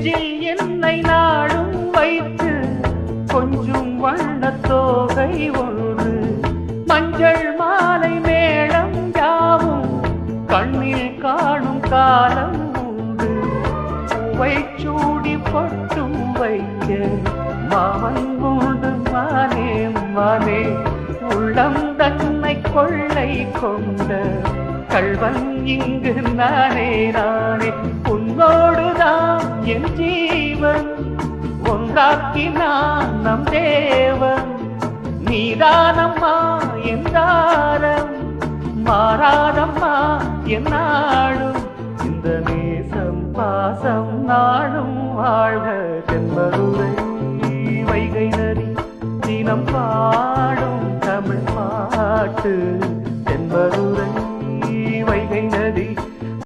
நெஞ்சில் என்னை நாடும் வைத்து கொஞ்சம் வண்ணத் தோகை ஒன்று மஞ்சள் மாலை மேளம் யாவும் கண்ணில் காணும் காலம் உண்டு பூவை சூடி பொட்டும் வைக்க மாமன் உண்டு மானே மானே உள்ளம் தன்னை கொள்ளை கொண்ட கள்வன் இங்கு நானே நானே உன்னோடுதான் என் ஜீவன் ஒன்றாக்கினான் நம் தேவன் நீதானம்மா என்றாரம் மாறாதம்மா என்னாடும் இந்த நேசம் பாசம் நாடும் வாழ்க தென்பதுரை வைகை நதி தினம் பாடும் தமிழ் பாட்டு